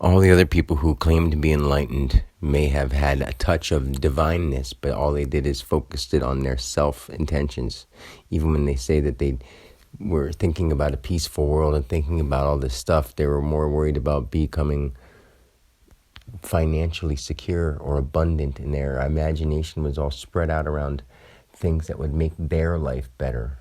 All the other people who claim to be enlightened may have had a touch of divineness, but all they did is focused it on their self-intentions. Even when they say that they were thinking about a peaceful world and thinking about all this stuff, they were more worried about becoming financially secure or abundant, and their imagination was all spread out around things that would make their life better.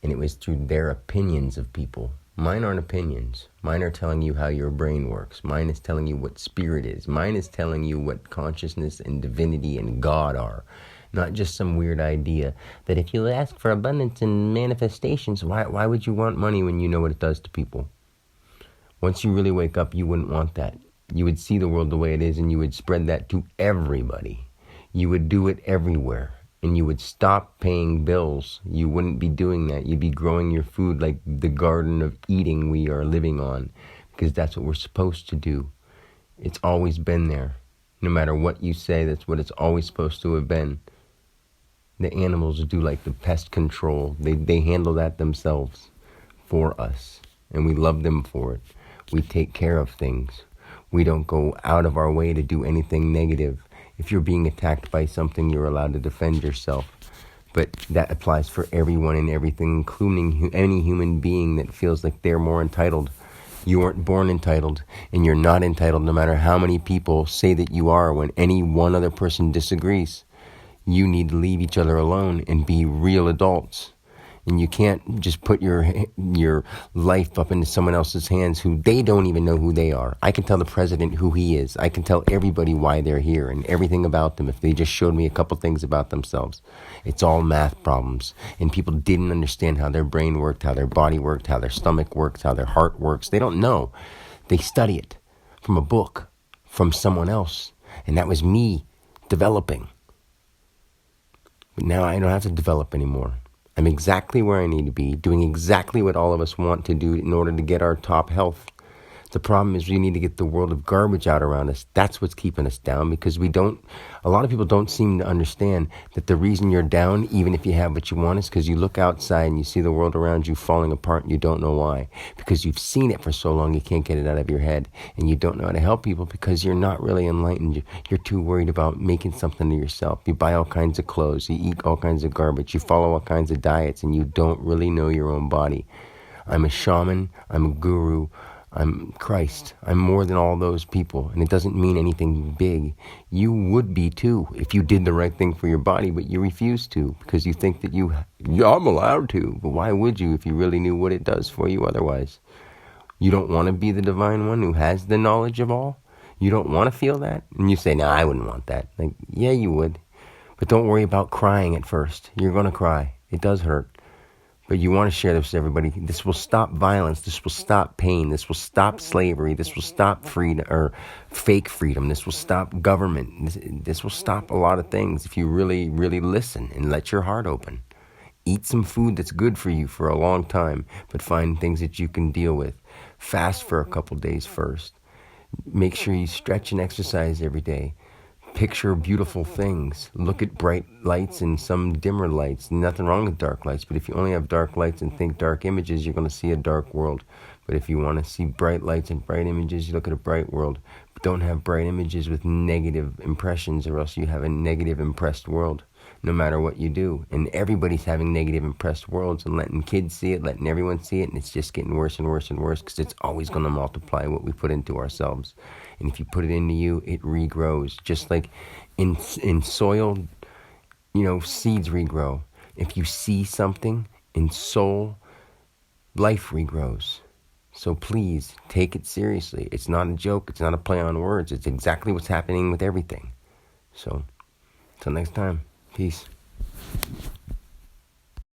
And it was through their opinions of people. Mine aren't opinions. Mine are telling you how your brain works. Mine is telling you what spirit is. Mine is telling you what consciousness and divinity and God are. Not just some weird idea that if you ask for abundance and manifestations, why would you want money when you know what it does to people? Once you really wake up, you wouldn't want that. You would see the world the way it is, and you would spread that to everybody. You would do it everywhere. And you would stop paying bills. You wouldn't be doing that. You'd be growing your food like the garden of eating we are living on, because that's what we're supposed to do. It's always been there. No matter what you say, that's what it's always supposed to have been. The animals do like the pest control. They handle that themselves for us, and we love them for it. We take care of things. We don't go out of our way to do anything negative. If you're being attacked by something, you're allowed to defend yourself. But that applies for everyone and everything, including any human being that feels like they're more entitled. You weren't born entitled, and you're not entitled no matter how many people say that you are. When any one other person disagrees, you need to leave each other alone and be real adults. And you can't just put your life up into someone else's hands who they don't even know who they are. I can tell the president who he is. I can tell everybody why they're here and everything about them if they just showed me a couple things about themselves. It's all math problems. And people didn't understand how their brain worked, how their body worked, how their stomach works, how their heart works. They don't know. They study it from a book, from someone else. And that was me developing. But now I don't have to develop anymore. I'm exactly where I need to be, doing exactly what all of us want to do in order to get our top health. The problem is we need to get the world of garbage out around us. That's what's keeping us down, because a lot of people don't seem to understand that the reason you're down, even if you have what you want, is because you look outside and you see the world around you falling apart and you don't know why. Because you've seen it for so long, you can't get it out of your head. And you don't know how to help people because you're not really enlightened. You're too worried about making something to yourself. You buy all kinds of clothes, you eat all kinds of garbage, you follow all kinds of diets, and you don't really know your own body. I'm a shaman, I'm a guru, I'm Christ. I'm more than all those people, and it doesn't mean anything big. You would be too if you did the right thing for your body, but you refuse to because you think that I'm allowed to. But why would you if you really knew what it does for you otherwise? You don't want to be the divine one who has the knowledge of all? You don't want to feel that? And you say, no, I wouldn't want that. Like, yeah, you would. But don't worry about crying at first. You're going to cry. It does hurt. But you want to share this with everybody. This will stop violence. This will stop pain. This will stop slavery. This will stop freedom or fake freedom. This will stop government. This will stop a lot of things if you really, really listen and let your heart open. Eat some food that's good for you for a long time, but find things that you can deal with. Fast for a couple days first. Make sure you stretch and exercise every day. Picture beautiful things. Look at bright lights and some dimmer lights. Nothing wrong with dark lights, but if you only have dark lights and think dark images, you're going to see a dark world. But if you want to see bright lights and bright images, you look at a bright world. But don't have bright images with negative impressions, or else you have a negative impressed world, no matter what you do. And everybody's having negative impressed worlds and letting kids see it, letting everyone see it, and it's just getting worse and worse and worse because it's always going to multiply what we put into ourselves. And if you put it into you, it regrows. Just like in soil, seeds regrow. If you see something in soul, life regrows. So please, take it seriously. It's not a joke. It's not a play on words. It's exactly what's happening with everything. So, until next time, peace.